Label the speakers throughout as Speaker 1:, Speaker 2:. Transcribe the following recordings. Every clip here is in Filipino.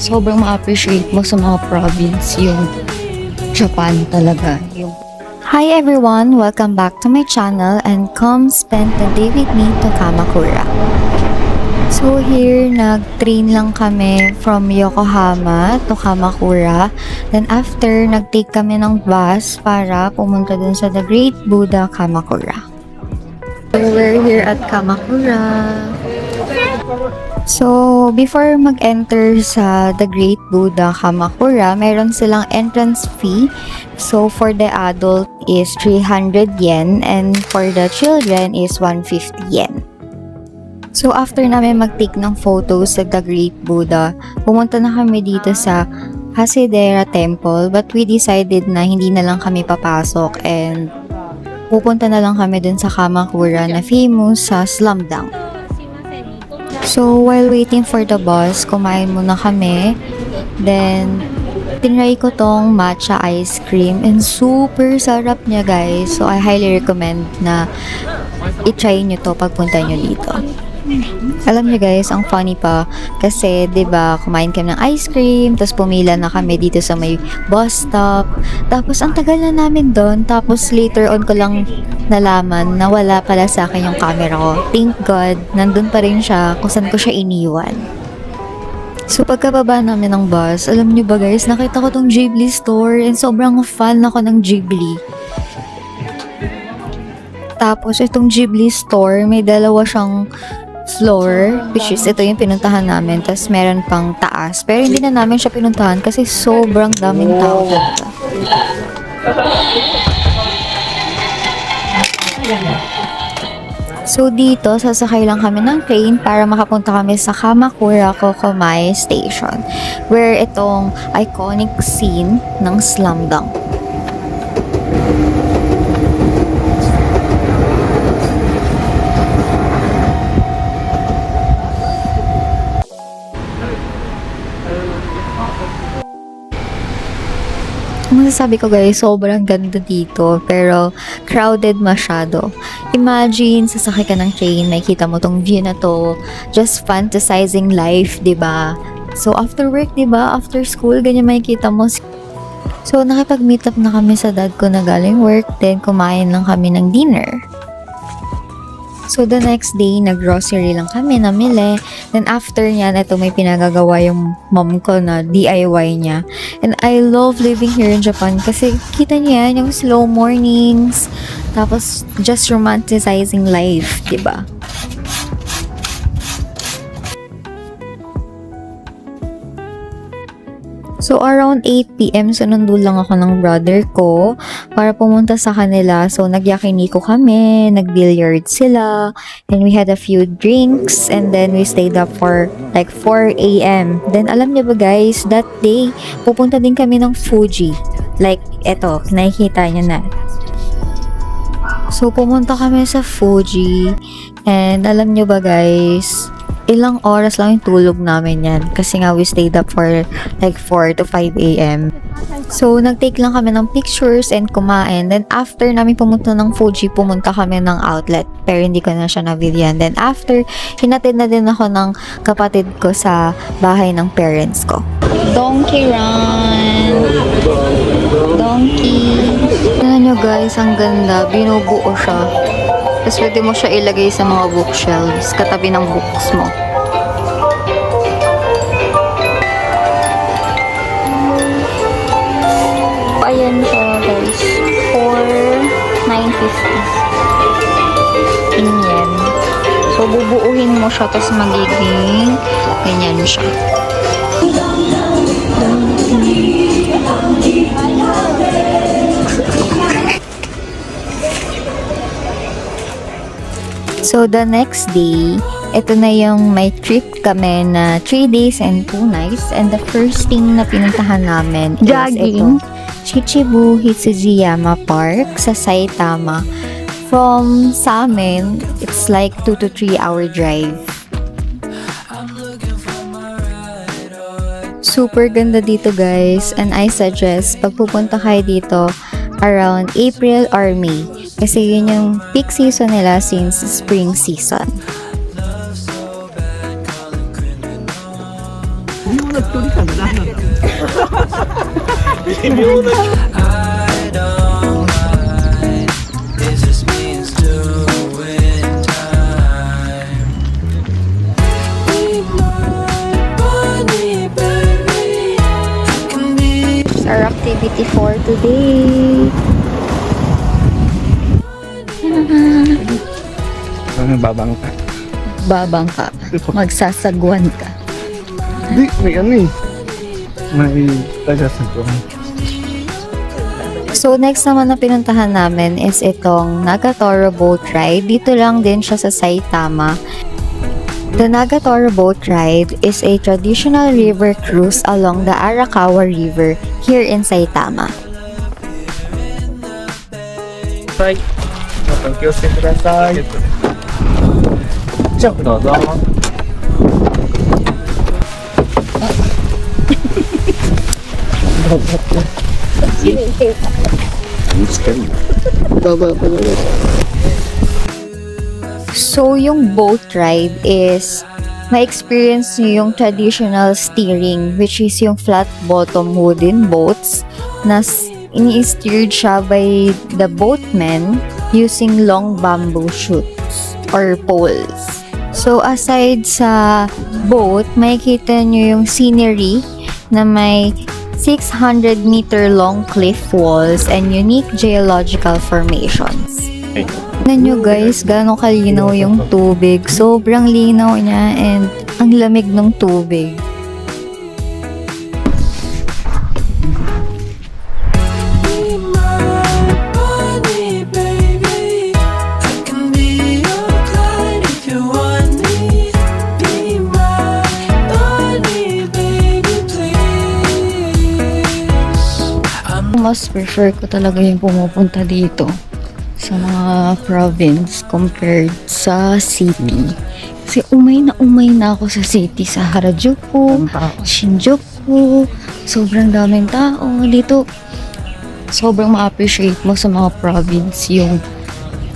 Speaker 1: sobrang ma-appreciate mo sa mga province yung Japan talaga.
Speaker 2: Hi everyone! Welcome back to my channel and come spend the day with me to Kamakura. So here, nag-train lang kami from Yokohama to Kamakura. Then after, nag-take kami ng bus para pumunta dun sa The Great Buddha Kamakura. So we're here at Kamakura. So, before mag-enter sa The Great Buddha Kamakura, meron silang entrance fee. So, for the adult is 300 yen and for the children is 150 yen. So, after namin mag-take ng photos sa The Great Buddha, pumunta na kami dito sa Hasedera Temple, but we decided na hindi na lang kami papasok and pupunta na lang kami dun sa Kamakura na famous sa Slamdang. So, while waiting for the bus, kumain muna kami. Then, tinry ko tong matcha ice cream and super sarap niya, guys. So, I highly recommend na i-try nyo to pagpunta nyo dito. Alam niyo guys, ang funny pa kasi 'di ba, kumain kami ng ice cream, tapos pumila na kami dito sa may bus stop. Tapos ang tagal na namin doon, tapos later on ko lang nalaman na wala pala sa akin yung camera ko. Thank God, nandun pa rin siya kung saan ko siya iniwan. So pagkababa namin ng bus, alam niyo ba guys, nakita ko tong Ghibli store and sobrang fan ako ng Ghibli. Tapos itong Ghibli store, may dalawa siyang floor, which is ito yung pinuntahan namin, tapos meron pang taas, pero hindi na namin siya pinuntahan kasi sobrang daming tao dito. So dito, sasakay lang kami ng train para makapunta kami sa Kamakura Kokomai Station, where itong iconic scene ng Slamdang. Masasabi ko guys, sobrang ganda dito, pero crowded masyado. Imagine, sasakay ka ng train, makikita mo tong view na to, just fantasizing life, 'di ba? So after work, 'di ba? After school, ganyan makikita mo. So nakipag-meet up na kami sa dad ko na galing work, then kumain lang kami ng dinner. So, the next day, nag-grocery lang kami, namili. Then, after niyan, ito may pinagagawa yung mom ko na DIY niya. And I love living here in Japan kasi kita niya yan, yung slow mornings, tapos just romanticizing life, diba? So, around 8 p.m. sunundo lang ako ng brother ko para pumunta sa kanila. So, nagyakiniko kami, nag-billiard sila, and we had a few drinks, and then we stayed up for like 4 a.m. Then, alam niyo ba guys, that day, pupunta din kami ng Fuji. Like, eto, nakikita niyo na. So, pumunta kami sa Fuji, and alam niyo ba guys, ilang oras lang yung tulog namin yan. Kasi nga we stayed up for like 4 to 5 a.m. So, nag-take lang kami ng pictures and kumain. Then, after namin pumunta ng Fuji, pumunta kami ng outlet. Pero hindi ko na siya na-videoan. Then, after, hinatid na din ako ng kapatid ko sa bahay ng parents ko. Donkey Run! Donkey! Tignan nyo guys, ang ganda. Binubuo siya. Tapos pwede mo siya ilagay sa mga bookshelves, katabi ng books mo. Ayan siya guys, for 950 in yen. So bubuuhin mo siya, tapos magiging ganyan siya. So, the next day, ito na yung may trip kami na 3 days and 2 nights. And the first thing na pinuntahan namin is ito, Chichibu Hitsujiyama Park sa Saitama. From sa amin, it's like 2 to 3 hour drive. Super ganda dito guys, and I suggest pag pupunta kayo dito around April or May. Kasi yun yung peak season nila since spring season.
Speaker 3: I don't mind. It just means doing time. Be my bunny, baby. I can be.
Speaker 2: Our activity for today.
Speaker 4: Babang ka.
Speaker 1: Babang ka. Magsasagwan ka.
Speaker 4: Hindi, may ano eh. May tagasagwan.
Speaker 2: So, next naman na pinuntahan namin is itong Nagatoro Boat Ride. Dito lang din siya sa Saitama. The Nagatoro Boat Ride is a traditional river cruise along the Arakawa River here in Saitama.
Speaker 4: Right. 気をつけてください。じゃあ、どうぞ。
Speaker 2: So, yung boat ride is ma-experience nyo yung traditional steering, which is yung flat bottom wooden boats na ini-steered siya by the boatmen using long bamboo shoots or poles. So, aside sa boat, makikita nyo yung scenery na may 600-meter long cliff walls and unique geological formations. Tignan nyo guys, gano'ng kalinaw yung tubig. Sobrang linaw niya and ang lamig ng tubig.
Speaker 3: Be my bunny, baby. I can be your Clyde if you want me. Be my bunny, baby, please.
Speaker 1: Mas prefer ko talaga yung pumupunta dito sa mga province compared sa city. Kasi umay na ako sa city, sa Harajuku, Shinjuku, sobrang daming tao. Dito, sobrang ma-appreciate mo sa mga province yung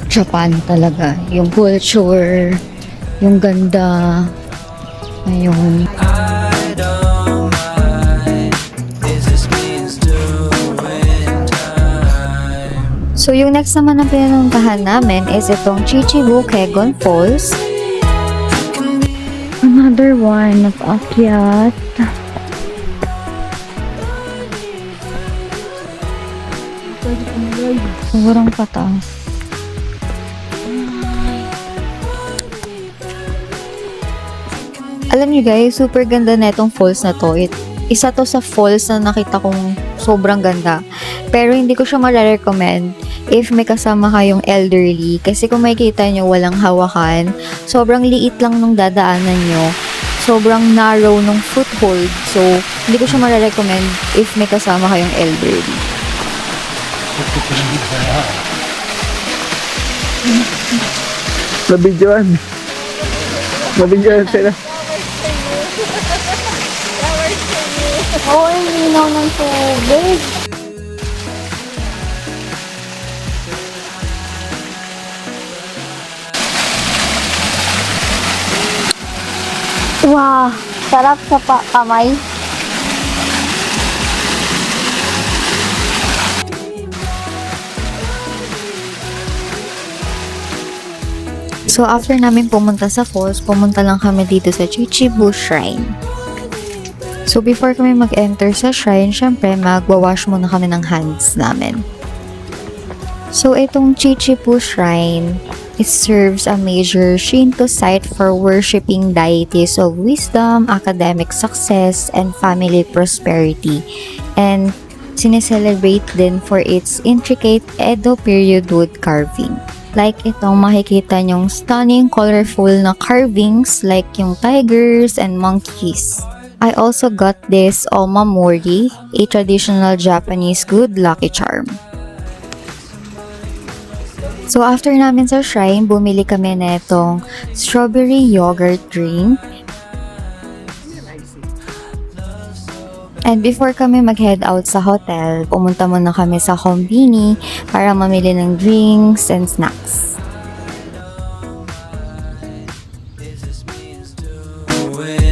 Speaker 1: Japan talaga. Yung culture, yung ganda, ayun.
Speaker 3: I don't mind. It just means doing time.
Speaker 2: So, yung next naman na pinuntahan namin is itong Chichibu Kegon Falls.
Speaker 1: Another one of akyat. Sobrang pataas.
Speaker 2: Alam niyo guys, super ganda na itong falls na to. Isa to sa falls na nakita kong sobrang ganda. Pero hindi ko siya marirecommend if may kasama kayong elderly. Kasi kung makikita nyo, walang hawakan. Sobrang liit lang nung dadaanan nyo. Sobrang narrow nung foothold. So, hindi ko siya marirecommend if may kasama kayong elderly.
Speaker 4: Nabidyoan sila.
Speaker 2: Oo, ang linaw ng tubig. Wow, sarap sa kamay. So, after namin pumunta sa falls, pumunta lang kami dito sa Chichibu Shrine. So, before kami mag-enter sa shrine, syempre, magwawash muna kami ng hands namin. So, itong Chichibu Shrine, it serves a major Shinto site for worshipping deities of wisdom, academic success, and family prosperity. And sineselebrate din for its intricate Edo period wood carving. Like itong makikita nyong stunning, colorful na carvings like yung tigers and monkeys. I also got this omamori, a traditional Japanese good lucky charm. So after namin sa shrine, bumili kami na itong strawberry yogurt drink. And before kami mag-head out sa hotel, pumunta muna kami sa Konbini para mamili ng drinks and snacks.
Speaker 3: It just means doing